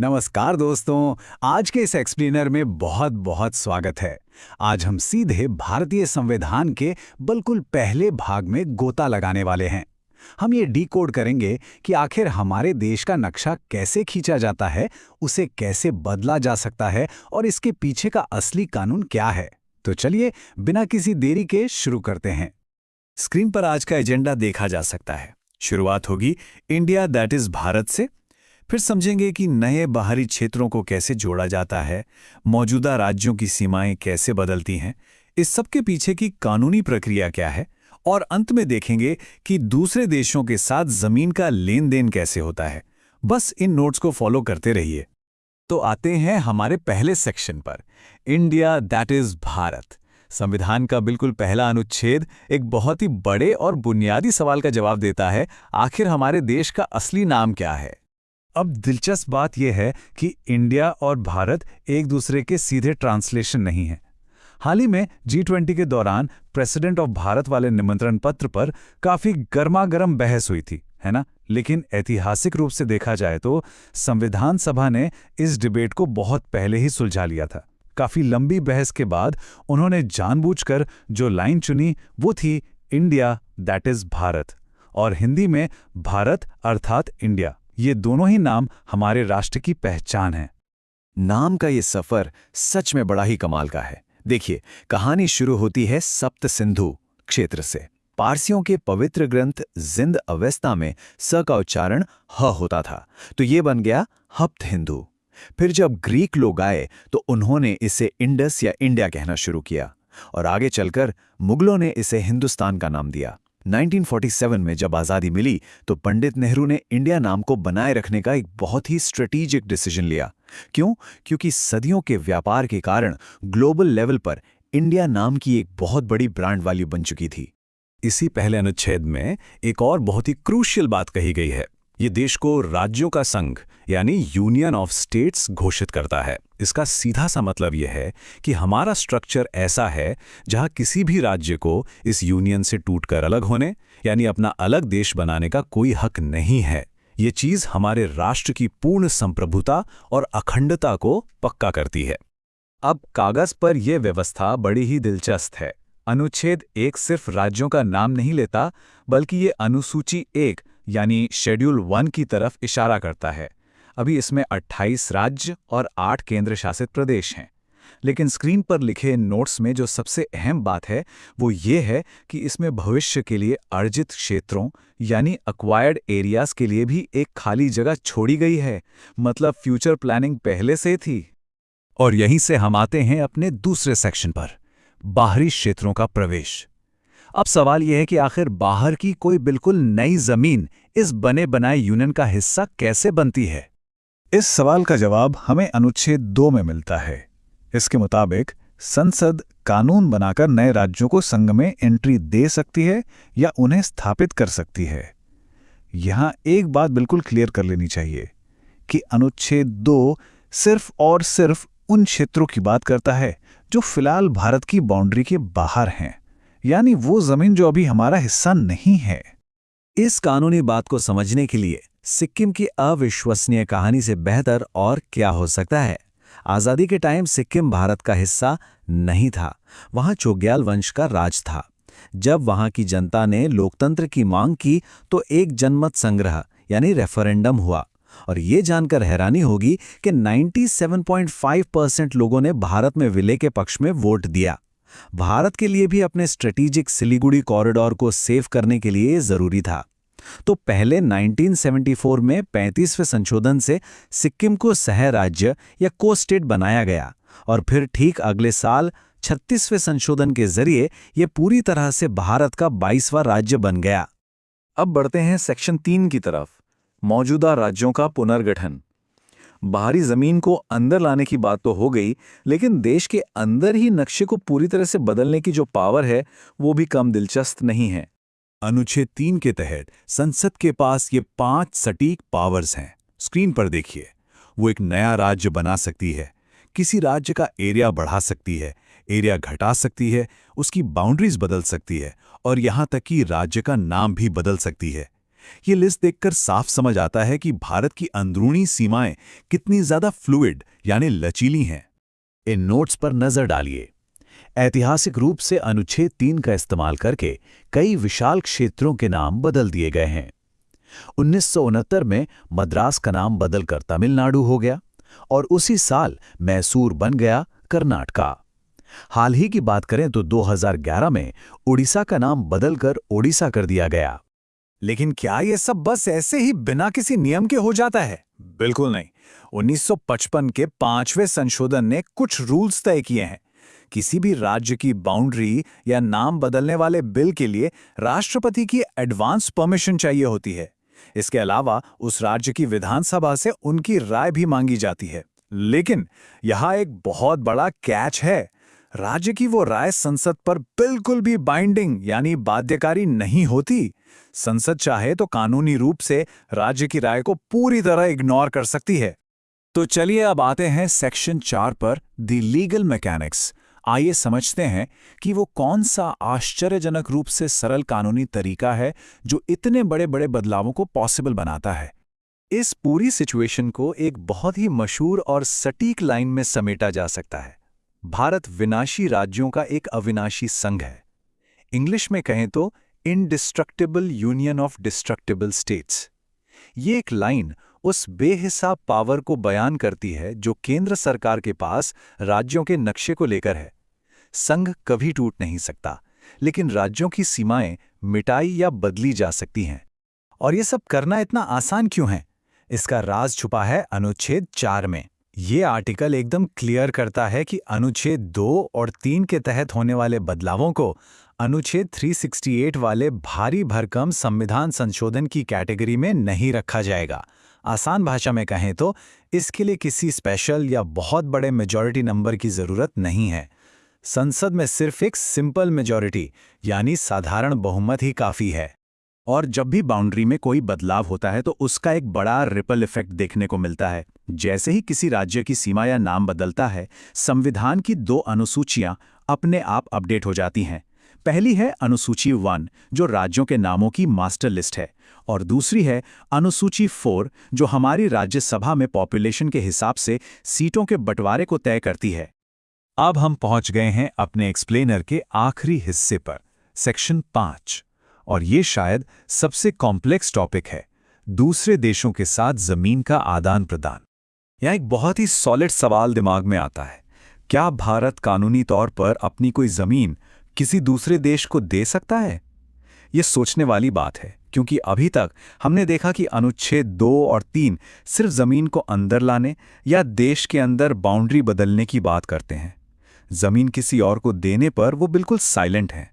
नमस्कार दोस्तों। आज के इस एक्सप्लेनर में बहुत बहुत स्वागत है। आज हम सीधे भारतीय संविधान के बिल्कुल पहले भाग में गोता लगाने वाले हैं। हम ये डिकोड करेंगे कि आखिर हमारे देश का नक्शा कैसे खींचा जाता है, उसे कैसे बदला जा सकता है और इसके पीछे का असली कानून क्या है। तो चलिए बिना किसी देरी के शुरू करते हैं। स्क्रीन पर आज का एजेंडा देखा जा सकता है। शुरुआत होगी इंडिया दैट इज भारत से। फिर समझेंगे कि नए बाहरी क्षेत्रों को कैसे जोड़ा जाता है, मौजूदा राज्यों की सीमाएं कैसे बदलती हैं, इस सब के पीछे की कानूनी प्रक्रिया क्या है, और अंत में देखेंगे कि दूसरे देशों के साथ जमीन का लेन देन कैसे होता है। बस इन नोट्स को फॉलो करते रहिए। तो आते हैं हमारे पहले सेक्शन पर, इंडिया दैट इज भारत। संविधान का बिल्कुल पहला अनुच्छेद एक बहुत ही बड़े और बुनियादी सवाल का जवाब देता है, आखिर हमारे देश का असली नाम क्या है। अब दिलचस्प बात यह है कि इंडिया और भारत एक दूसरे के सीधे ट्रांसलेशन नहीं है। हाल ही में G20 के दौरान प्रेसिडेंट ऑफ भारत वाले निमंत्रण पत्र पर काफी गर्मागर्म बहस हुई थी, है ना? लेकिन ऐतिहासिक रूप से देखा जाए तो संविधान सभा ने इस डिबेट को बहुत पहले ही सुलझा लिया था। काफी लंबी बहस के बाद उन्होंने जानबूझकर जो लाइन चुनी वो थी इंडिया दैट इज भारत, और हिंदी में भारत अर्थात इंडिया। ये दोनों ही नाम हमारे राष्ट्र की पहचान है। नाम का ये सफर सच में बड़ा ही कमाल का है। देखिए, कहानी शुरू होती है सप्त सिंधु क्षेत्र से। पारसियों के पवित्र ग्रंथ जिंद अवेस्ता में स का उच्चारण ह होता था, तो ये बन गया हप्त हिंदू। फिर जब ग्रीक लोग आए तो उन्होंने इसे इंडस या इंडिया कहना शुरू किया, और आगे चलकर मुगलों ने इसे हिंदुस्तान का नाम दिया। 1947 में जब आज़ादी मिली तो पंडित नेहरू ने इंडिया नाम को बनाए रखने का एक बहुत ही स्ट्रेटेजिक डिसीजन लिया। क्यों? क्योंकि सदियों के व्यापार के कारण ग्लोबल लेवल पर इंडिया नाम की एक बहुत बड़ी ब्रांड वैल्यू बन चुकी थी। इसी पहले अनुच्छेद में एक और बहुत ही क्रूशियल बात कही गई है। ये देश को राज्यों का संघ यानी यूनियन ऑफ स्टेट्स घोषित करता है। इसका सीधा सा मतलब यह है कि हमारा स्ट्रक्चर ऐसा है जहां किसी भी राज्य को इस यूनियन से टूटकर अलग होने यानी अपना अलग देश बनाने का कोई हक नहीं है। ये चीज हमारे राष्ट्र की पूर्ण संप्रभुता और अखंडता को पक्का करती है। अब कागज पर यह व्यवस्था बड़ी ही दिलचस्प है। अनुच्छेद 1 सिर्फ राज्यों का नाम नहीं लेता, बल्कि ये अनुसूची 1 यानी शेड्यूल 1 की तरफ इशारा करता है। अभी इसमें 28 राज्य और 8 केंद्र शासित प्रदेश हैं। लेकिन स्क्रीन पर लिखे नोट्स में जो सबसे अहम बात है वो ये है कि इसमें भविष्य के लिए अर्जित क्षेत्रों यानी एक्वायर्ड एरियाज के लिए भी एक खाली जगह छोड़ी गई है। मतलब फ्यूचर प्लानिंग पहले से थी। और यहीं से हम आते हैं अपने दूसरे सेक्शन पर, बाहरी क्षेत्रों का प्रवेश। अब सवाल यह है कि आखिर बाहर की कोई बिल्कुल नई जमीन इस बने बनाए यूनियन का हिस्सा कैसे बनती है? इस सवाल का जवाब हमें अनुच्छेद 2 में मिलता है। इसके मुताबिक संसद कानून बनाकर नए राज्यों को संघ में एंट्री दे सकती है या उन्हें स्थापित कर सकती है। यहां एक बात बिल्कुल क्लियर कर लेनी चाहिए कि अनुच्छेद 2 सिर्फ और सिर्फ उन क्षेत्रों की बात करता है जो फिलहाल भारत की बाउंड्री के बाहर हैं, यानी वो जमीन जो अभी हमारा हिस्सा नहीं है। इस कानूनी बात को समझने के लिए सिक्किम की अविश्वसनीय कहानी से बेहतर और क्या हो सकता है। आज़ादी के टाइम सिक्किम भारत का हिस्सा नहीं था, वहां चोग्याल वंश का राज था। जब वहां की जनता ने लोकतंत्र की मांग की तो एक जनमत संग्रह यानी रेफरेंडम हुआ, और ये जानकर हैरानी होगी कि 97.5% लोगों ने भारत में विलय के पक्ष में वोट दिया। भारत के लिए भी अपने स्ट्रेटेजिक सिलीगुड़ी कॉरिडोर को सेव करने के लिए ये जरूरी था। तो पहले 1974 में 35वें संशोधन से सिक्किम को सह राज्य या को स्टेट बनाया गया, और फिर ठीक अगले साल 36वें संशोधन के जरिए यह पूरी तरह से भारत का 22वां राज्य बन गया। अब बढ़ते हैं सेक्शन 3 की तरफ, मौजूदा राज्यों का पुनर्गठन। बाहरी जमीन को अंदर लाने की बात तो हो गई, लेकिन देश के अंदर ही नक्शे को पूरी तरह से बदलने की जो पावर है वो भी कम दिलचस्प नहीं है। अनुच्छेद 3 के तहत संसद के पास ये 5 सटीक पावर्स हैं। स्क्रीन पर देखिए। वो एक नया राज्य बना सकती है, किसी राज्य का एरिया बढ़ा सकती है, एरिया घटा सकती है, उसकी बाउंड्रीज बदल सकती है, और यहां तक कि राज्य का नाम भी बदल सकती है। ये लिस्ट देखकर साफ समझ आता है कि भारत की अंदरूनी सीमाएं कितनी ज्यादा फ्लूइड यानी लचीली हैं। इन नोट्स पर नजर डालिए। ऐतिहासिक रूप से अनुच्छेद 3 का इस्तेमाल करके कई विशाल क्षेत्रों के नाम बदल दिए गए हैं। 1969 में मद्रास का नाम बदलकर तमिलनाडु हो गया और उसी साल मैसूर बन गया कर्नाटका। हाल ही की बात करें तो 2011 में उड़ीसा का नाम बदलकर ओडिशा कर दिया गया। लेकिन क्या ये सब बस ऐसे ही बिना किसी नियम के हो जाता है? बिल्कुल नहीं। 1955 के 5वें संशोधन ने कुछ रूल्स तय किए हैं। किसी भी राज्य की बाउंड्री या नाम बदलने वाले बिल के लिए राष्ट्रपति की एडवांस परमिशन चाहिए होती है। इसके अलावा उस राज्य की विधानसभा से उनकी राय भी मांगी जाती है। लेकिन यहाँ एक बहुत बड़ा कैच है। राज्य की वो राय संसद पर बिल्कुल भी बाइंडिंग यानी बाध्यकारी नहीं होती। संसद चाहे तो कानूनी रूप से राज्य की राय को पूरी तरह इग्नोर कर सकती है। तो चलिए अब आते हैं सेक्शन 4 पर, द लीगल मैकेनिक्स। आइए समझते हैं कि वो कौन सा आश्चर्यजनक रूप से सरल कानूनी तरीका है जो इतने बड़े बड़े बदलावों को पॉसिबल बनाता है। इस पूरी सिचुएशन को एक बहुत ही मशहूर और सटीक लाइन में समेटा जा सकता है। भारत विनाशी राज्यों का एक अविनाशी संघ है। इंग्लिश में कहें तो indestructible union of destructible states. ये एक लाइन उस बेहिसाब पावर को बयान करती है जो केंद्र सरकार के पास राज्यों के नक्शे को लेकर है। संघ कभी टूट नहीं सकता, लेकिन राज्यों की सीमाएं मिटाई या बदली जा सकती हैं। और ये सब करना इतना आसान क्यों है? इसका राज छुपा है अनुच्छेद 4 में। ये आर्टिकल एकदम क्लियर करता है कि अनुच्छेद 2 और 3 के तहत होने वाले बदलावों को अनुच्छेद 368 वाले भारी भरकम संविधान संशोधन की कैटेगरी में नहीं रखा जाएगा। आसान भाषा में कहें तो इसके लिए किसी स्पेशल या बहुत बड़े मेजॉरिटी नंबर की जरूरत नहीं है। संसद में सिर्फ एक सिंपल मेजॉरिटी यानी साधारण बहुमत ही काफी है। और जब भी बाउंड्री में कोई बदलाव होता है तो उसका एक बड़ा रिपल इफेक्ट देखने को मिलता है। जैसे ही किसी राज्य की सीमा या नाम बदलता है, संविधान की 2 अनुसूचियां अपने आप अपडेट हो जाती हैं। पहली है अनुसूची 1 जो राज्यों के नामों की मास्टर लिस्ट है, और दूसरी है अनुसूची 4 जो हमारी राज्यसभा में पॉपुलेशन के हिसाब से सीटों के बंटवारे को तय करती है। अब हम पहुंच गए हैं अपने एक्सप्लेनर के आखिरी हिस्से पर, सेक्शन 5, और ये शायद सबसे कॉम्प्लेक्स टॉपिक है, दूसरे देशों के साथ जमीन का आदान प्रदान। यहाँ एक बहुत ही सॉलिड सवाल दिमाग में आता है, क्या भारत कानूनी तौर पर अपनी कोई जमीन किसी दूसरे देश को दे सकता है? ये सोचने वाली बात है, क्योंकि अभी तक हमने देखा कि अनुच्छेद 2 और 3 सिर्फ जमीन को अंदर लाने या देश के अंदर बाउंड्री बदलने की बात करते हैं। जमीन किसी और को देने पर वो बिल्कुल साइलेंट हैं।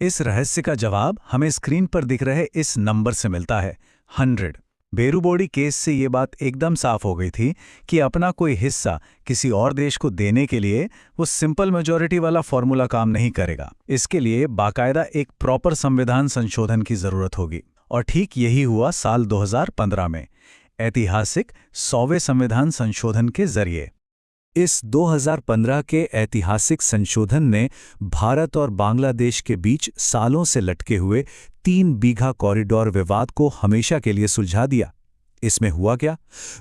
इस रहस्य का जवाब हमें स्क्रीन पर दिख रहे इस नंबर से मिलता है, 100। बेरूबोड़ी केस से ये बात एकदम साफ हो गई थी कि अपना कोई हिस्सा किसी और देश को देने के लिए वो सिंपल मेजॉरिटी वाला फॉर्मूला काम नहीं करेगा। इसके लिए बाकायदा एक प्रॉपर संविधान संशोधन की जरूरत होगी। और ठीक यही हुआ साल 2015 में, ऐतिहासिक 100वें संविधान संशोधन के जरिए। इस 2015 के ऐतिहासिक संशोधन ने भारत और बांग्लादेश के बीच सालों से लटके हुए 3 बीघा कॉरिडोर विवाद को हमेशा के लिए सुलझा दिया। इसमें हुआ क्या?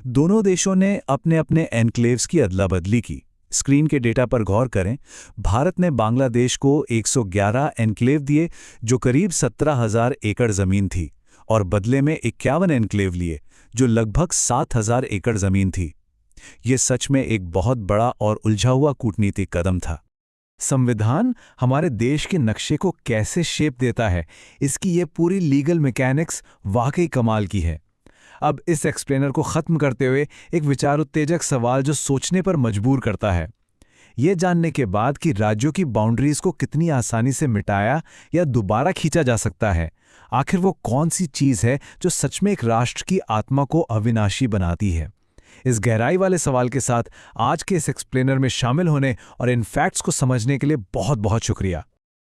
दोनों देशों ने अपने अपने एनक्लेव्स की अदला बदली की। स्क्रीन के डेटा पर गौर करें। भारत ने बांग्लादेश को 111 एनक्लेव दिए जो करीब 17,000 एकड़ जमीन थी, और बदले में 51 एनक्लेव लिए जो लगभग 7,000 एकड़ जमीन थी। ये सच में एक बहुत बड़ा और उलझा हुआ कूटनीतिक कदम था। संविधान हमारे देश के नक्शे को कैसे शेप देता है, इसकी ये पूरी लीगल मैकेनिक्स वाकई कमाल की है। अब इस एक्सप्लेनर को ख़त्म करते हुए एक विचार उत्तेजक सवाल जो सोचने पर मजबूर करता है। ये जानने के बाद कि राज्यों की बाउंड्रीज को कितनी आसानी से मिटाया या दोबारा खींचा जा सकता है, आखिर वो कौन सी चीज़ है जो सच में एक राष्ट्र की आत्मा को अविनाशी बनाती है? इस गहराई वाले सवाल के साथ आज के इस एक्सप्लेनर में शामिल होने और इन फैक्ट्स को समझने के लिए बहुत बहुत शुक्रिया।